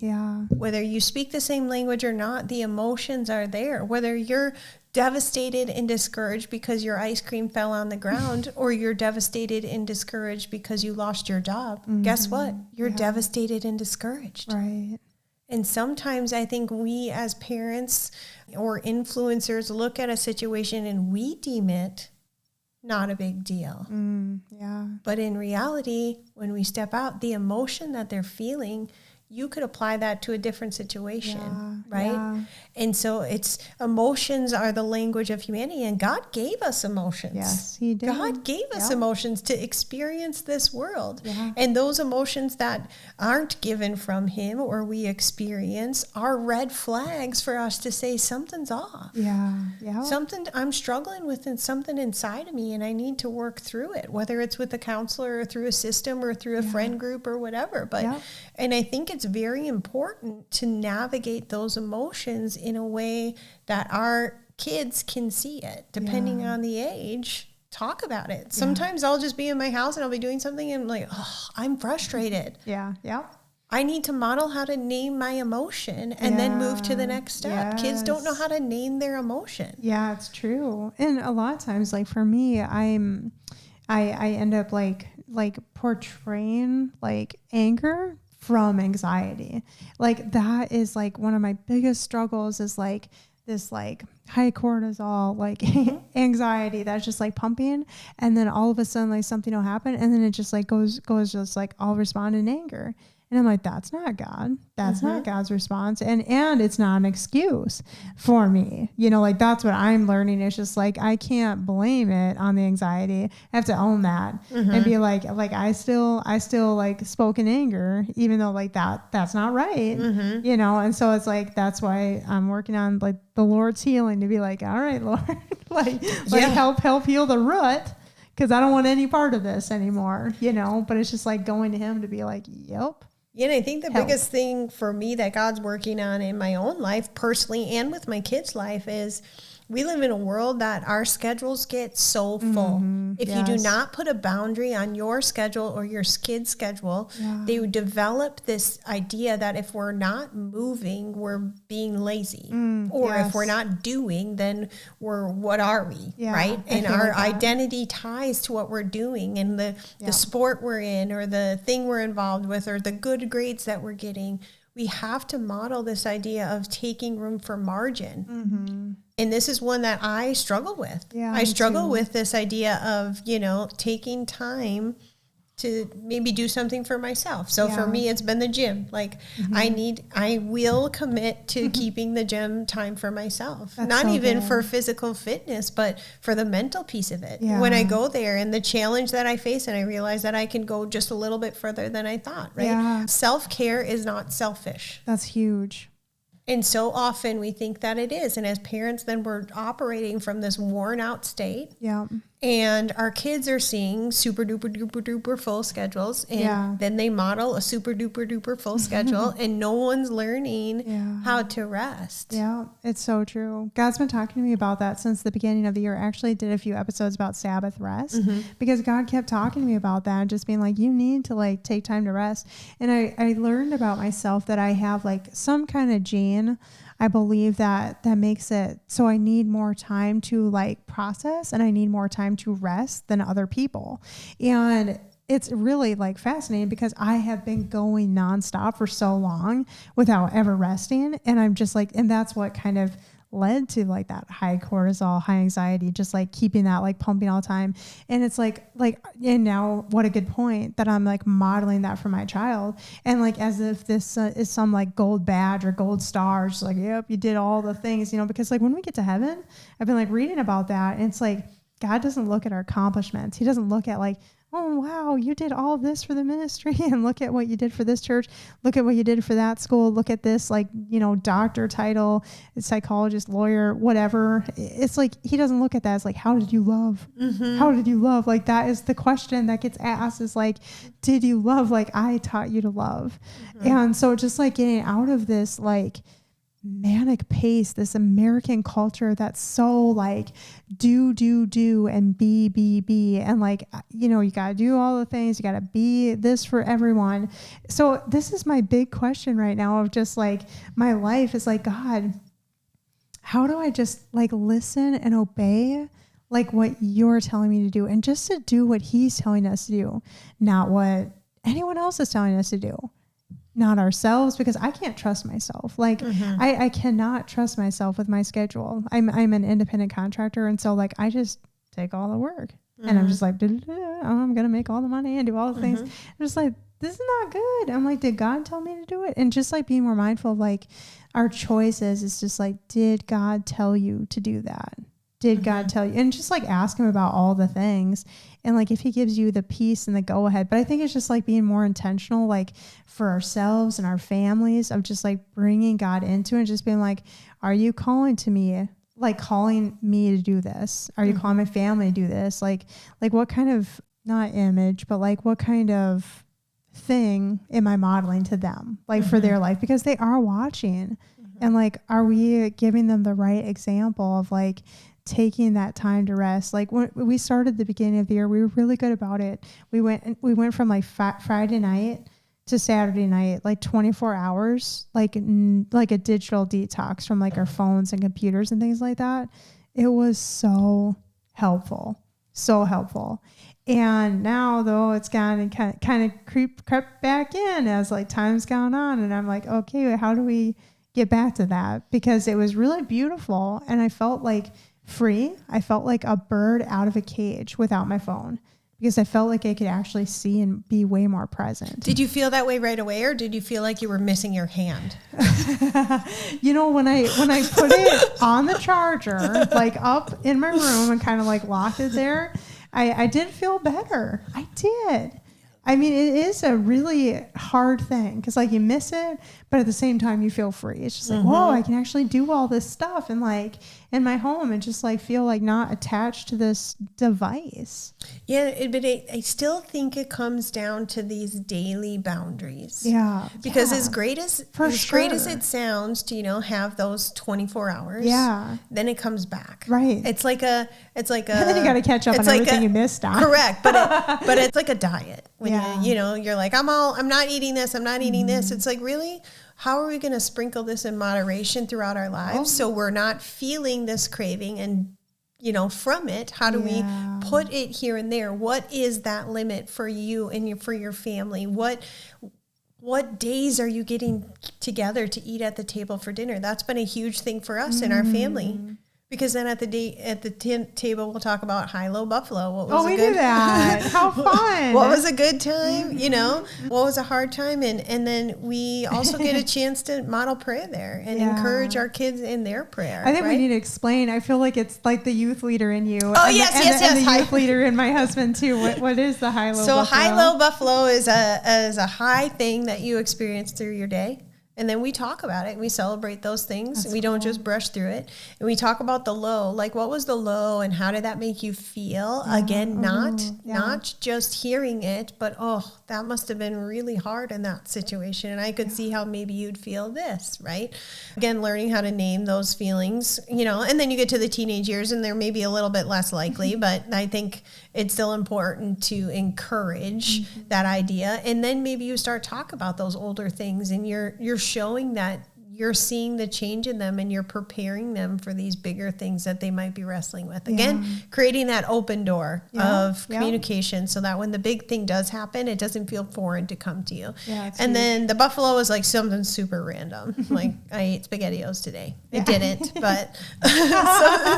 Yeah.
Whether you speak the same language or not, the emotions are there. Whether you're devastated and discouraged because your ice cream fell on the ground, or you're devastated and discouraged because you lost your job, guess what? You're devastated and discouraged.
Right.
And sometimes I think we as parents or influencers look at a situation and we deem it not a big deal.
Yeah.
But in reality, when we step out, the emotion that they're feeling, you could apply that to a different situation, right? Yeah. And so it's emotions are the language of humanity, and God gave us emotions.
Yes, he did.
God gave us emotions to experience this world. Yeah. And those emotions that aren't given from him or we experience are red flags for us to say something's off.
Yeah. Yeah.
Something I'm struggling with, and something inside of me, and I need to work through it, whether it's with a counselor or through a system or through a friend group or whatever. But and I think it's very important to navigate those emotions in a way that our kids can see it, depending on the age. Talk about it. Sometimes I'll just be in my house and I'll be doing something and I'm like, oh, I'm frustrated.
Yeah. Yeah.
I need to model how to name my emotion and then move to the next step. Yes. Kids don't know how to name their emotion.
Yeah, it's true. And a lot of times, like for me, I end up like portraying like anger from anxiety. Like that is like one of my biggest struggles, is like this like high cortisol, like anxiety that's just like pumping. And then all of a sudden like something will happen and then it just like goes just like I'll respond in anger. And I'm like, that's not God. That's not God's response. And it's not an excuse for me. You know, like that's what I'm learning. It's just like, I can't blame it on the anxiety. I have to own that and be like I still like spoke in anger, even though like that's not right. You know? And so it's like, that's why I'm working on like the Lord's healing, to be like, all right, Lord, like help heal the root. Cause I don't want any part of this anymore, you know, but it's just like going to him to be like, yep.
Yeah, and I think the biggest thing for me that God's working on in my own life personally and with my kids' life is we live in a world that our schedules get so full. If you do not put a boundary on your schedule or your kid's schedule, they would develop this idea that if we're not moving, we're being lazy. Or if we're not doing, then what are we, right? And our identity ties to what we're doing and the sport we're in or the thing we're involved with or the good grades that we're getting. We have to model this idea of taking room for margin. And this is one that I struggle with. Yeah, I struggle with this idea of, you know, taking time to maybe do something for myself. So for me, it's been the gym. Like I will commit to keeping the gym time for myself. That's not so even good. For physical fitness, but for the mental piece of it. Yeah. When I go there and the challenge that I face and I realize that I can go just a little bit further than I thought, right? Yeah. Self-care is not selfish.
That's huge.
And so often we think that it is. And as parents, then we're operating from this worn out state. Yeah. And our kids are seeing super duper duper duper full schedules. And then they model a super duper duper full schedule and no one's learning how to rest.
Yeah, it's so true. God's been talking to me about that since the beginning of the year. I actually did a few episodes about Sabbath rest because God kept talking to me about that and just being like, you need to like take time to rest. And I learned about myself that I have like some kind of gene, I believe that makes it so I need more time to like process and I need more time to rest than other people. And it's really like fascinating because I have been going nonstop for so long without ever resting. And I'm just like, and that's what kind of led to like that high cortisol, high anxiety, just like keeping that like pumping all the time. And it's like, and now what a good point that I'm like modeling that for my child. And like, as if this is some like gold badge or gold star, just like, yep, you did all the things, because like when we get to heaven, I've been like reading about that. And it's like, God doesn't look at our accomplishments. He doesn't look at like, oh, wow, you did all this for the ministry and look at what you did for this church. Look at what you did for that school. Look at this, like, doctor title, psychologist, lawyer, whatever. It's like, he doesn't look at that as like, how did you love? How did you love? Like, that is the question that gets asked is like, did you love like I taught you to love? And so just like getting out of this, like, manic pace, this American culture that's so like do and be and like you got to do all the things, you got to be this for everyone. So this is my big question right now of just like my life is like, God, how do I just like listen and obey like what you're telling me to do and just to do what he's telling us to do, not what anyone else is telling us to do. Not ourselves, because I can't trust myself. Like I cannot trust myself with my schedule. I'm an independent contractor. And so like, I just take all the work and I'm just like, I'm going to make all the money and do all the things. I'm just like, this is not good. I'm like, did God tell me to do it? And just like being more mindful of like our choices is just like, did God tell you to do that? Did God tell you? And just like ask him about all the things. And like, if he gives you the peace and the go ahead, but I think it's just like being more intentional, like for ourselves and our families of just like bringing God into it and just being like, are you calling to me? Like calling me to do this? Are you calling my family to do this? Like what kind of, not image, but like what kind of thing am I modeling to them? Like for their life, because they are watching and like, are we giving them the right example of like, taking that time to rest? Like when we started the beginning of the year, we were really good about it. We went from like Friday night to Saturday night, like 24 hours, like a digital detox from like our phones and computers and things like that. It was so helpful. And now though it's gone and kind of crept back in as like time's gone on. And I'm like, okay, how do we get back to that? Because it was really beautiful. And I felt like free. I felt like a bird out of a cage without my phone because I felt like I could actually see and be way more present.
Did you feel that way right away, or did you feel like you were missing your hand?
When I put it on the charger, like up in my room and kind of like locked it there, I did feel better. I did. I mean, it is a really hard thing because like you miss it, but at the same time you feel free. It's just like, whoa, I can actually do all this stuff and like in my home and just like feel like not attached to this device.
Yeah, but I still think it comes down to these daily boundaries.
Yeah.
Because as great as it sounds to, have those 24 hours, then it comes back.
Right.
It's like a
and then you got to catch up on everything you missed on.
Correct. But it's like a diet. When you're like, I'm not eating this, I'm not eating this. It's like, really? How are we going to sprinkle this in moderation throughout our lives so we're not feeling this craving and, from it? How do we put it here and there? What is that limit for you and for your family? What days are you getting together to eat at the table for dinner? That's been a huge thing for us in our family. Because then at the table, we'll talk about high-low buffalo.
We do that. How fun.
What was a good time? What was a hard time? And then we also get a chance to model prayer there and encourage our kids in their prayer.
I think we need to explain. I feel like it's like the youth leader in you.
Oh, yes.
And the youth leader in my husband too. What is the high-low buffalo?
So high-low buffalo is a high thing that you experience through your day. And then we talk about it and we celebrate those things.
That's
we don't
cool.
just brush through it. And we talk about the low, like what was the low and how did that make you feel? Again, not just hearing it, but that must have been really hard in that situation. And I could see how maybe you'd feel this, right? Again, learning how to name those feelings, and then you get to the teenage years and they're maybe a little bit less likely, but I think it's still important to encourage that idea. And then maybe you start talk about those older things and you're showing that you're seeing the change in them and you're preparing them for these bigger things that they might be wrestling with. Again, creating that open door of communication so that when the big thing does happen, it doesn't feel foreign to come to you.
Yeah,
and then the buffalo is like something super random. Like I ate SpaghettiOs today. It didn't, but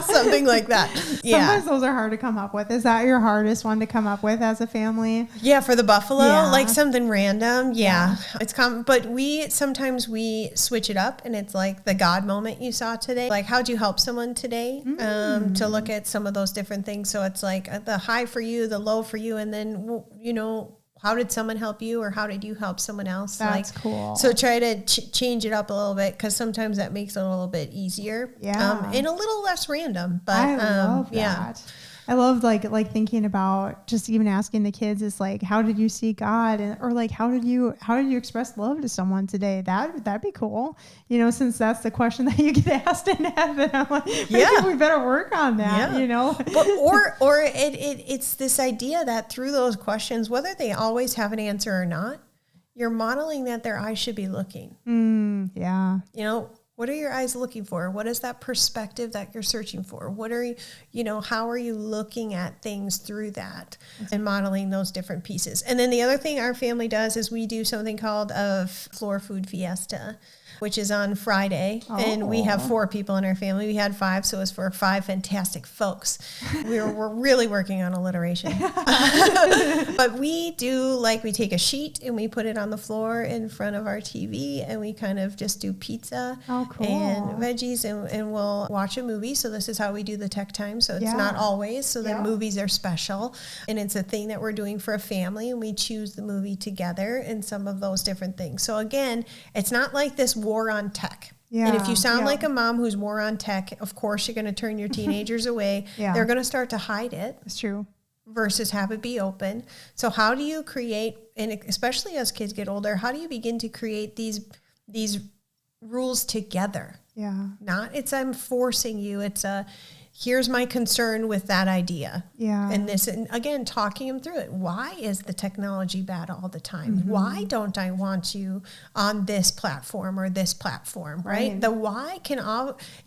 something like that. Yeah.
Sometimes those are hard to come up with. Is that your hardest one to come up with as a family?
Yeah, for the buffalo, like something random. Yeah. It's common, but sometimes we switch it up and it's like the God moment you saw today. Like, how'd you help someone today? To look at some of those different things. So it's like the high for you, the low for you. And then, how did someone help you or how did you help someone else?
That's cool.
So try to change it up a little bit because sometimes that makes it a little bit easier. Yeah. And a little less random. But
I love that. I love like thinking about just even asking the kids is like, how did you see God? Or like, how did you express love to someone today? That'd be cool. Since that's the question that you get asked in heaven. I'm like, maybe we better work on that,
But, or it's this idea that through those questions, whether they always have an answer or not, you're modeling that their eyes should be looking. What are your eyes looking for? What is that perspective that you're searching for? What are you, how are you looking at things through that and modeling those different pieces? And then the other thing our family does is we do something called a floor food fiesta, which is on Friday. And we have 4 people in our family. We had 5, so it was for 5 fantastic folks. We're really working on alliteration. But we we take a sheet and we put it on the floor in front of our TV and we kind of just do pizza and veggies and we'll watch a movie. So this is how we do the tech time. So it's not always. So the movies are special and it's a thing that we're doing for a family and we choose the movie together and some of those different things. So again, it's not like this war on tech. And if you sound like a mom who's more on tech, of course you're going to turn your teenagers away. They're going to start to hide it.
It's true.
Versus have it be open. So how do you create, and especially as kids get older, how do you begin to create these rules together? Not I'm forcing you. It's here's my concern with that idea. And again, talking them through it. Why is the technology bad all the time? Why don't I want you on this platform or this platform, right? The why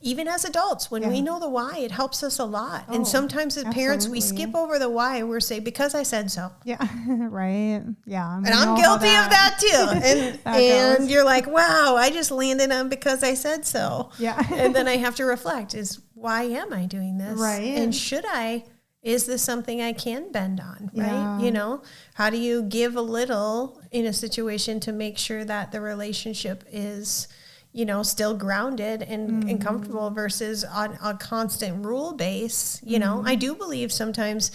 even as adults, when we know the why, it helps us a lot. And sometimes as parents, we skip over the why and we're saying, because I said so.
Right. Yeah.
And I'm guilty of that too. And you're like, wow, I just landed on because I said so. And then I have to reflect why am I doing this?
Right.
And is this something I can bend on? Right. How do you give a little in a situation to make sure that the relationship is, still grounded and comfortable versus on a constant rule base? I do believe sometimes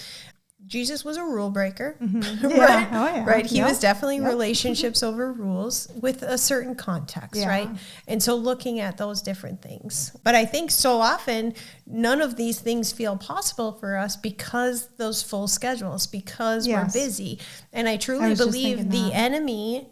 Jesus was a rule breaker, right? Right. He was definitely relationships over rules with a certain context, right? And so looking at those different things. But I think so often none of these things feel possible for us because those full schedules, because we're busy. And I truly believe the enemy,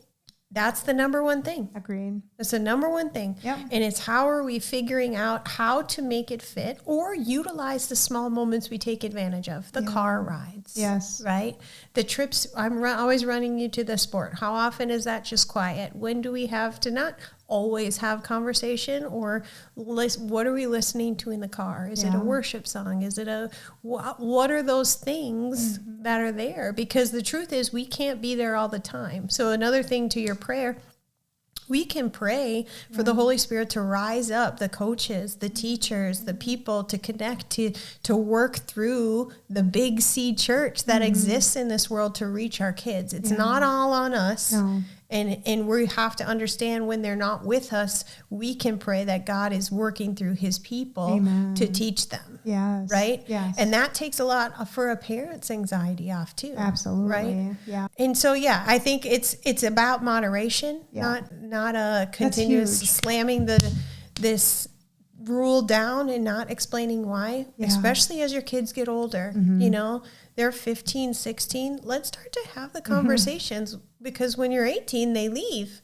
that's the number one thing.
Agreed.
That's the number one thing. And it's how are we figuring out how to make it fit or utilize the small moments we take advantage of. The car rides. Right? The trips. I'm always running you to the sport. How often is that just quiet? When do we have to not always have conversation or what are we listening to in the car? Is it a worship song? Is it what are those things that are there? Because the truth is we can't be there all the time. So another thing to your prayer, we can pray for the Holy Spirit to rise up, the coaches, the teachers, the people to connect, to work through the big C church that exists in this world to reach our kids. It's not all on us. And we have to understand when they're not with us, we can pray that God is working through his people
Amen.
to teach them.
Yes.
Right?
Yes.
And that takes a lot for a parent's anxiety off too.
Absolutely.
Right?
Yeah.
And so, I think it's about moderation, not a continuous slamming this rule down and not explaining why, especially as your kids get older. They're 15, 16. Let's start to have the conversations because when you're 18, they leave.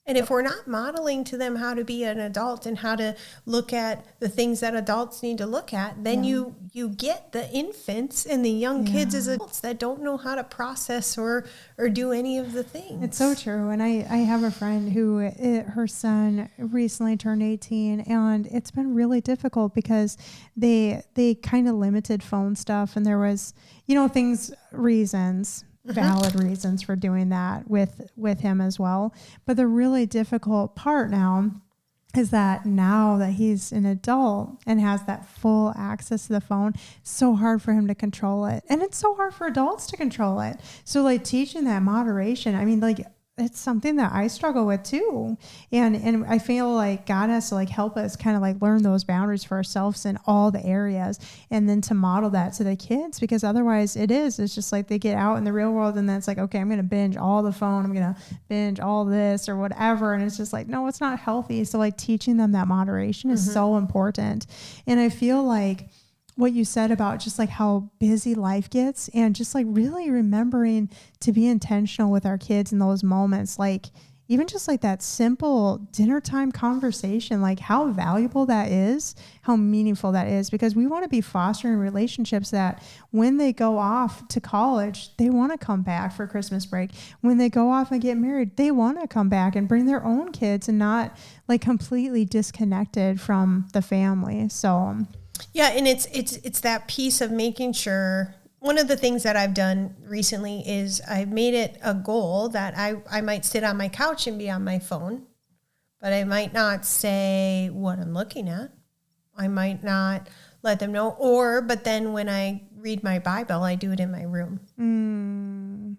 And if we're not modeling to them how to be an adult and how to look at the things that adults need to look at, then you get the infants and the young kids as adults that don't know how to process or do any of the things.
It's so true. And I have a friend who her son recently turned 18, and it's been really difficult because they kind of limited phone stuff, and there was, reasons. Valid reasons for doing that with him as well. But the really difficult part now is that now that he's an adult and has that full access to the phone, it's so hard for him to control it. And it's so hard for adults to control it. So teaching that moderation, it's something that I struggle with too. And I feel like God has to help us kind of learn those boundaries for ourselves in all the areas, and then to model that to the kids, because otherwise it's just they get out in the real world and then it's okay, I'm going to binge all the phone. I'm going to binge all this or whatever. And it's just no, it's not healthy. So teaching them that moderation is so important. And I feel like what you said about just how busy life gets, and just really remembering to be intentional with our kids in those moments, even just that simple dinner time conversation, how valuable that is, how meaningful that is, because we want to be fostering relationships that when they go off to college, they want to come back for Christmas break. When they go off and get married, they want to come back and bring their own kids and not completely disconnected from the family. So
yeah, and it's that piece of making sure. One of the things that I've done recently is I've made it a goal that I might sit on my couch and be on my phone, but I might not say what I'm looking at. I might not let them know. But then when I read my Bible, I do it in my room.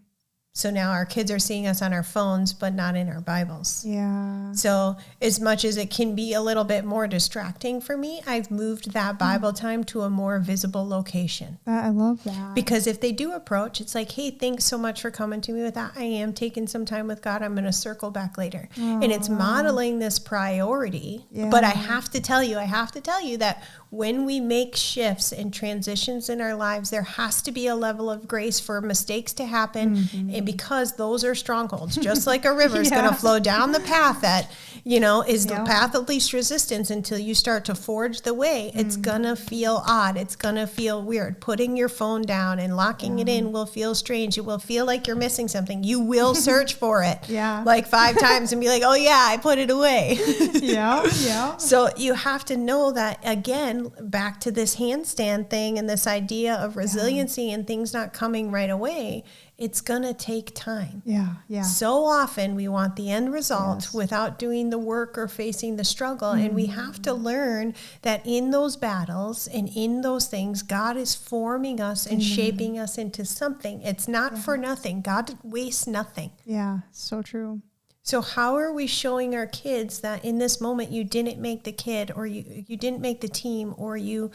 So now our kids are seeing us on our phones, but not in our Bibles.
Yeah.
So as much as it can be a little bit more distracting for me, I've moved that Bible time to a more visible location.
I love that.
Because if they do approach, it's hey, thanks so much for coming to me with that. I am taking some time with God. I'm going to circle back later. And it's modeling this priority. Yeah. But I have to tell you that when we make shifts and transitions in our lives, there has to be a level of grace for mistakes to happen. And because those are strongholds, just like a river is going to flow down the path that, is the path of least resistance until you start to forge the way. It's going to feel odd. It's going to feel weird. Putting your phone down and locking it in will feel strange. It will feel like you're missing something. You will search for it 5 times and be oh yeah, I put it away.
Yeah.
So you have to know that, again, back to this handstand thing and this idea of resiliency and things not coming right away. It's going to take time.
Yeah.
So often we want the end result without doing the work or facing the struggle. And we have to learn that in those battles and in those things, God is forming us and shaping us into something. It's not for nothing. God wastes nothing.
Yeah, so true.
So how are we showing our kids that in this moment you didn't make the kid, or you didn't make the team, or you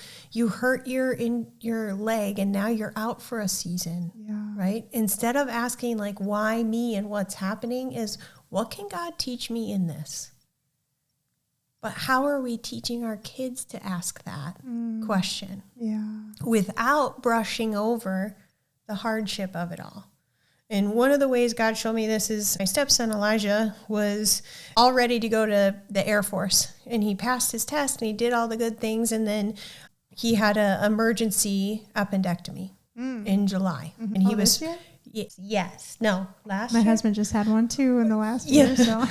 hurt your leg and now you're out for a season, right? Instead of asking why me and what's happening, is what can God teach me in this? But how are we teaching our kids to ask that question without brushing over the hardship of it all? And one of the ways God showed me this is my stepson Elijah was all ready to go to the Air Force, and he passed his test and he did all the good things. And then he had an emergency appendectomy in July. And he was, last
My
year.
husband just had one too in the last year. So.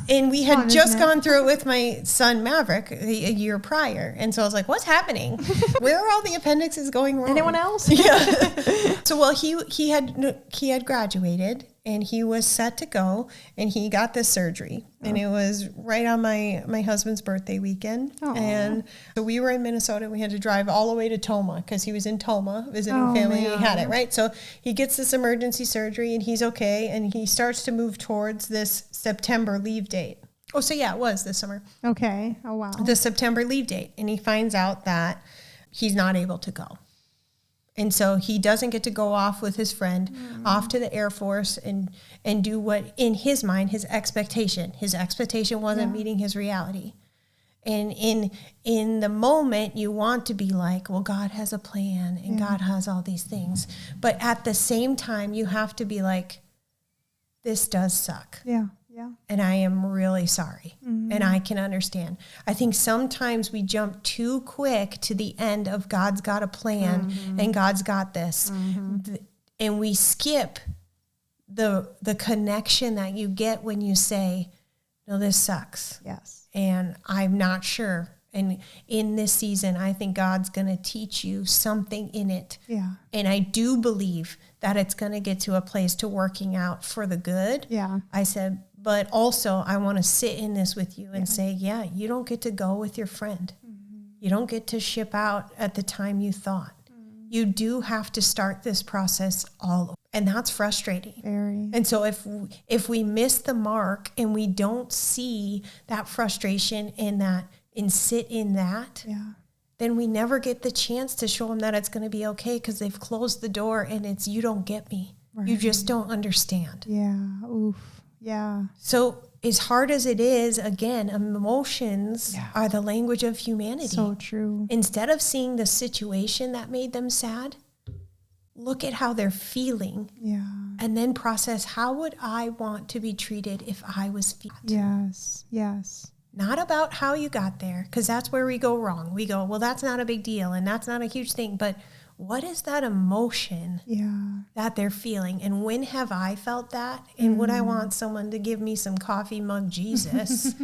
And we had just gone through it with my son Maverick a year prior. And so I was what's happening? Where are all the appendixes going wrong?
Anyone else?
Yeah. So, he had graduated, and he was set to go, and he got this surgery. And it was right on my husband's birthday weekend. And so we were in Minnesota. We had to drive all the way to Toma because he was in Toma visiting family. Man. He had it, right? So he gets this emergency surgery, and he's okay. And he starts to move towards this September leave date. Oh, so yeah, it was this summer.
Okay. Oh, wow.
The September leave date. And he finds out that he's not able to go. And so he doesn't get to go off with his friend off to the Air Force and do what, in his mind, his expectation wasn't meeting his reality. And in the moment, you want to be like, well, God has a plan and God has all these things. But at the same time, you have to be like, this does suck.
Yeah. Yeah.
And I am really sorry. And I can understand. I think sometimes we jump too quick to the end of God's got a plan and God's got this. And we skip the connection that you get when you say, no, this sucks.
Yes.
And I'm not sure. And in this season, I think God's going to teach you something in it. Yeah. And I do believe that it's going to get to a place to working out for the good. Yeah. I said, but also I want to sit in this with you and say, you don't get to go with your friend. You don't get to ship out at the time you thought. You do have to start this process all over. And that's frustrating. Very. And so if we miss the mark and we don't see that frustration and sit in that, then we never get the chance to show them that it's going to be okay because they've closed the door and it's, you don't get me. Right. You just don't understand.
Yeah. Oof. Yeah.
So as hard as it is, again, emotions are the language of humanity.
So true.
Instead of seeing the situation that made them sad, look at how they're feeling. Yeah. And then process, how would I want to be treated if I was feeling?
Yes. Yes.
Not about how you got there, because that's where we go wrong. We go, well, that's not a big deal and that's not a huge thing, but what is that emotion that they're feeling? And when have I felt that? And would I want someone to give me some coffee mug Jesus?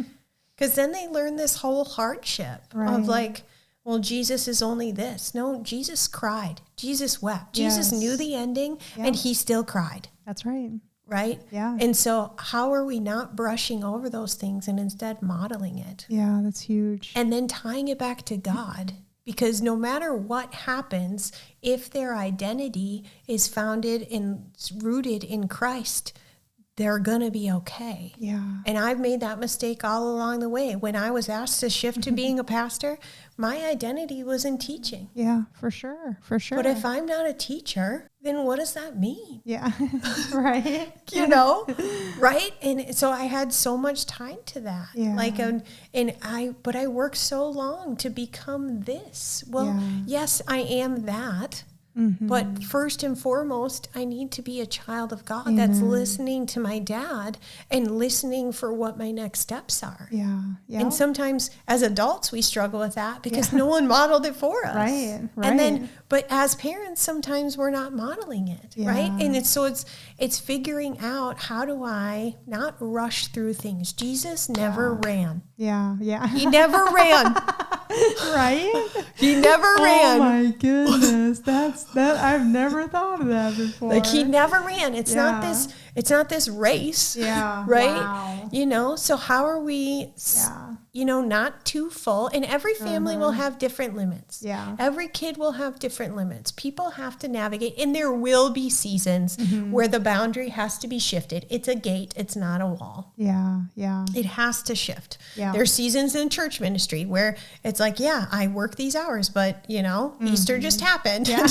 Because then they learn this whole hardship of like, well, Jesus is only this. No, Jesus cried. Jesus wept. Jesus knew the ending and he still cried.
That's right.
Right? Yeah. And so how are we not brushing over those things and instead modeling it?
Yeah, that's huge.
And then tying it back to God. Because no matter what happens, if their identity is founded and rooted in Christ, they're going to be okay. Yeah. And I've made that mistake all along the way. When I was asked to shift to being a pastor, my identity was in teaching.
Yeah, for sure. For sure.
But if I'm not a teacher, then what does that mean?
Yeah. Right.
You know, right? And so I had so much time to that. Yeah. Like, but I worked so long to become this. Well, yes, I am that. Mm-hmm. But first and foremost, I need to be a child of God that's listening to my dad and listening for what my next steps are. Yeah. And sometimes as adults, we struggle with that because no one modeled it for us. Right. And then, but as parents, sometimes we're not modeling it. Right. And it's figuring out, how do I not rush through things? Jesus never ran.
Yeah. Yeah.
He never ran.
Right?
He never ran.
Oh my goodness. That I've never thought of that before.
Like, he never ran. It's not this race. Yeah. Right? Wow. You know, so how are we not too full? And every family will have different limits. Yeah. Every kid will have different limits. People have to navigate, and there will be seasons where the boundary has to be shifted. It's a gate, it's not a wall. Yeah. Yeah. It has to shift. Yeah. There's seasons in church ministry where it's like, I work these hours, but Easter just happened. Yeah.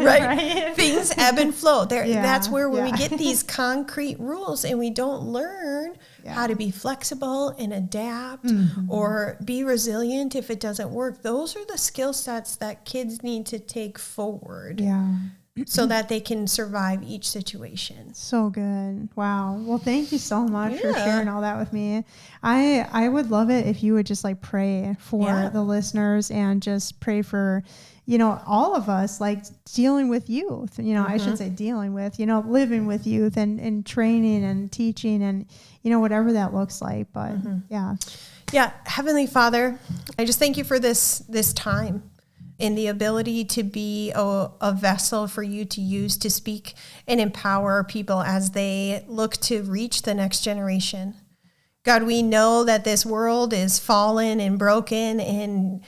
right? Things ebb and flow. That's where we get these concrete rules, and we don't learn how to be flexible and adapt or be resilient if it doesn't work. Those are the skill sets that kids need to take forward. So that they can survive each situation.
So good. Wow. Well, thank you so much for sharing all that with me. I would love it if you would just like pray for the listeners and just pray for, all of us, like dealing with youth, I should say dealing with, living with youth and training and teaching and, whatever that looks like. But
Yeah. Heavenly Father, I just thank you for this time. in the ability to be a vessel for you to use to speak and empower people as they look to reach the next generation. God, we know that this world is fallen and broken, and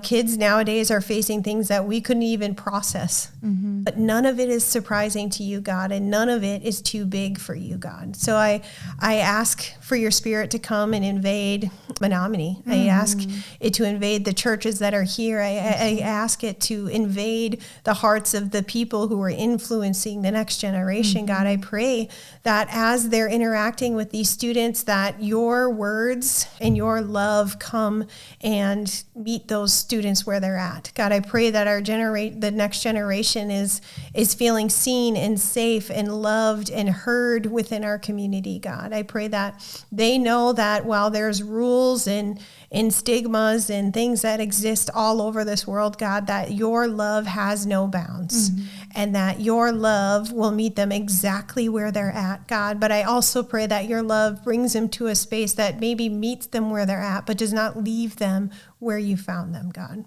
kids nowadays are facing things that we couldn't even process. But none of it is surprising to you, God, and none of it is too big for you, God. So I ask for your Spirit to come and invade Menominee. I ask it to invade the churches that are here. I ask it to invade the hearts of the people who are influencing the next generation, God. I pray that as they're interacting with these students, that your words and your love come and meet those students where they're at. God, I pray that the next generation is feeling seen and safe and loved and heard within our community, God. I pray that they know that while there's rules and stigmas and things that exist all over this world, God, that your love has no bounds and that your love will meet them exactly where they're at, God. But I also pray that your love brings them to a space that maybe meets them where they're at, but does not leave them where you found them, God.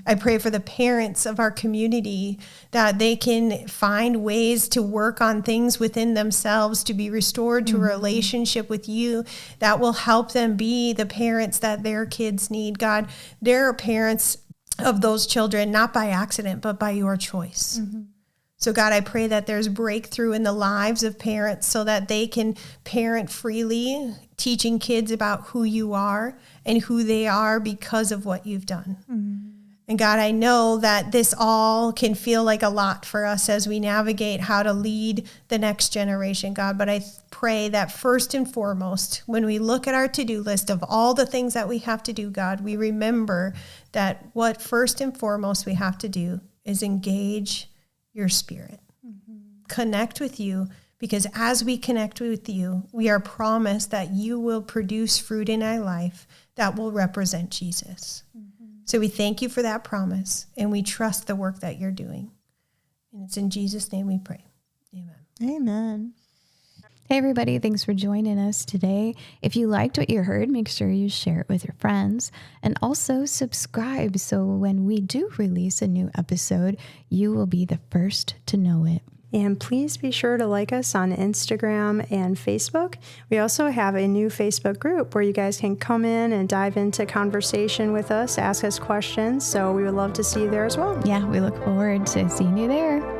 I pray for the parents of our community that they can find ways to work on things within themselves to be restored to a relationship with you that will help them be the parents that their kids need. God, there are parents of those children, not by accident, but by your choice. So God, I pray that there's breakthrough in the lives of parents so that they can parent freely, teaching kids about who you are and who they are because of what you've done. And God, I know that this all can feel like a lot for us as we navigate how to lead the next generation, God. But I pray that first and foremost, when we look at our to-do list of all the things that we have to do, God, we remember that what first and foremost we have to do is engage your Spirit. Connect with you, because as we connect with you, we are promised that you will produce fruit in our life that will represent Jesus. So we thank you for that promise, and we trust the work that you're doing. And it's in Jesus' name we pray. Amen.
Amen.
Hey, everybody. Thanks for joining us today. If you liked what you heard, make sure you share it with your friends, and also subscribe so when we do release a new episode, you will be the first to know it.
And please be sure to like us on Instagram and Facebook. We also have a new Facebook group where you guys can come in and dive into conversation with us, ask us questions. So we would love to see you there as well.
Yeah, we look forward to seeing you there.